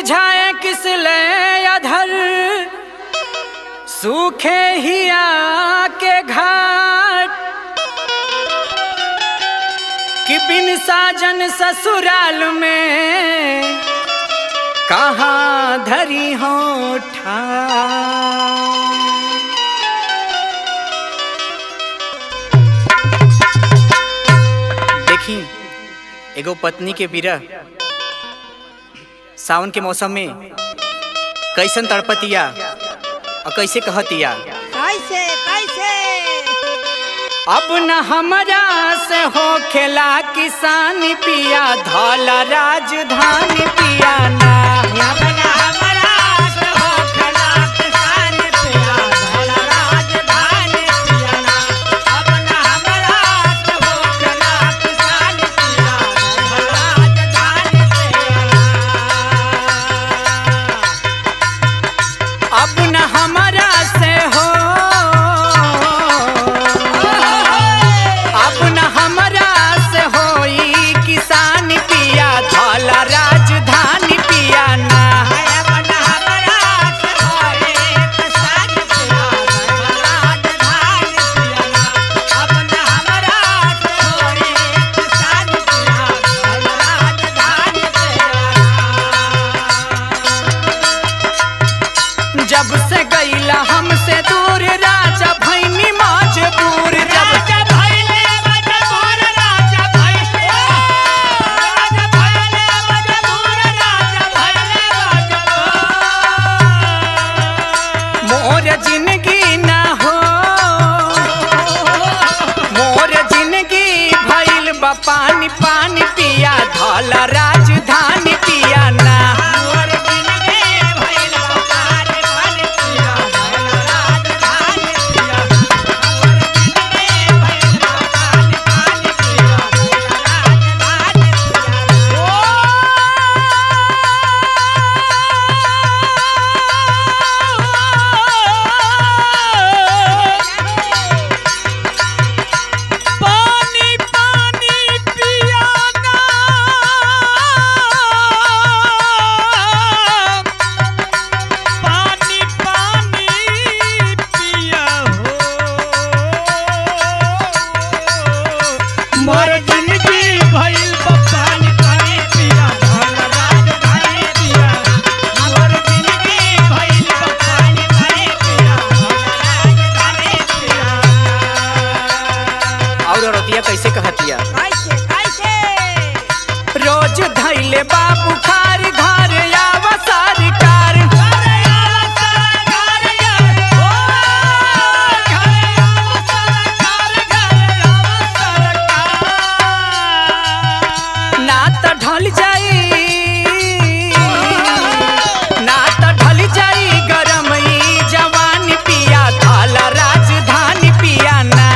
बुझाए किस ले अधर सूखे हिया के घाट कि बिन साजन ससुराल में कहाँ धरी हो देखी एगो पत्नी के बिरह सावन के मौसम में कैसन तड़पतिया और कैसे कहतिया। कैसे कैसे अब न हमरा से हो खेला किसान पिया धौला राजधानी पिया ना। अब न हमरा से हो खेला किसान पिया धौला राजधानी पिया ना। अब न हमरा से हो खेला किसान पिया धौला राजधानी पिया ना। अब न हमरा से हो अब न हमरा से होई किसान पिया धौला राजधानी पिया ना। अब न हमरा से होई किसान पिया धौला राजधानी पिया ना। अब न हमरा से होई किसान पिया धौला राजधानी पिया ना। जब से गईला हमसे दूर राजा भैनी मजबूर। जब राजा भैले मजबूर राजा भैले मजबूर राजा भैले मजबूर। मोर जिंदगी ना हो मोर जिंदगी भइल बा पानी पानी पिया धौला राजधानी पिया ना। मोर जिंदगी भइल बा पानी पानी पिया धौला राजधानी पिया। मोर जिंदगी भइल बा पानी पानी पिया धौला राजधानी पानी पानी पिया ना। पानी पानी पिया हो मोर जिंदगी भइल बा पानी पानी पिया धौला राजधानी पिया। मोर जिंदगी भइल बा पानी पानी पिया धौला राजधानी पिया। और औरतिया कैसे कहतिया। कैसे कैसे रोज धैले बाबू खार घर आवा सरकार। ना त ढल जाई ना त ढल जाई गरम ई जवानी पिया धौला राजधानी पिया ना।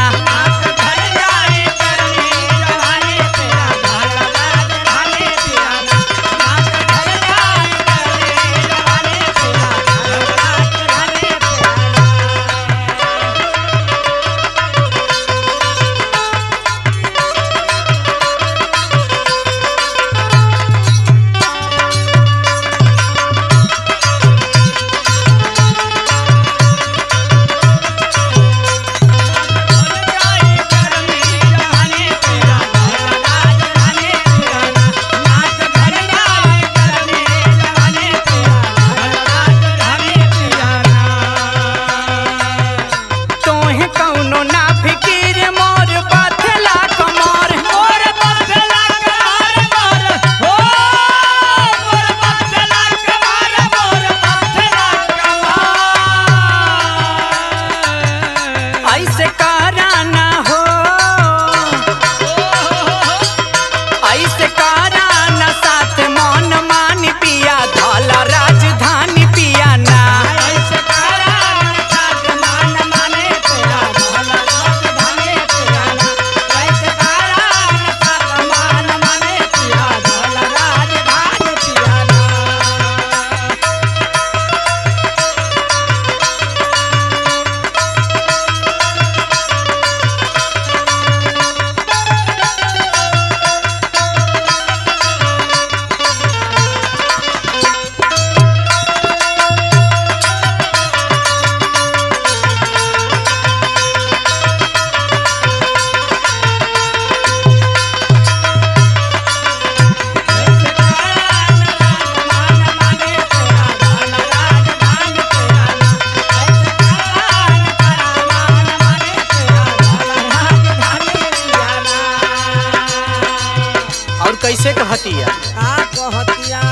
का कहतिया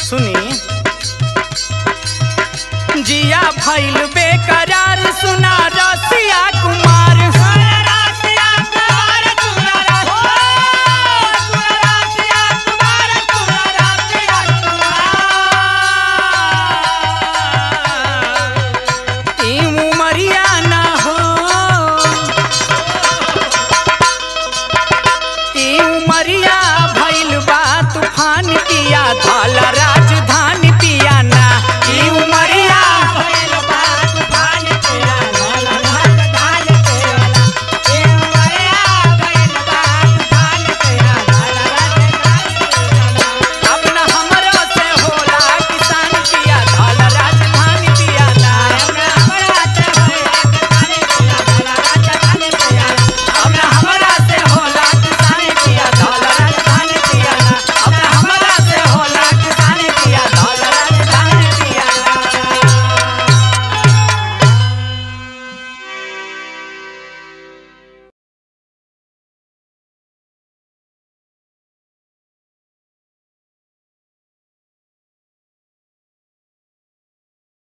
सुनी जिया भइल बेकरार सुना रसिया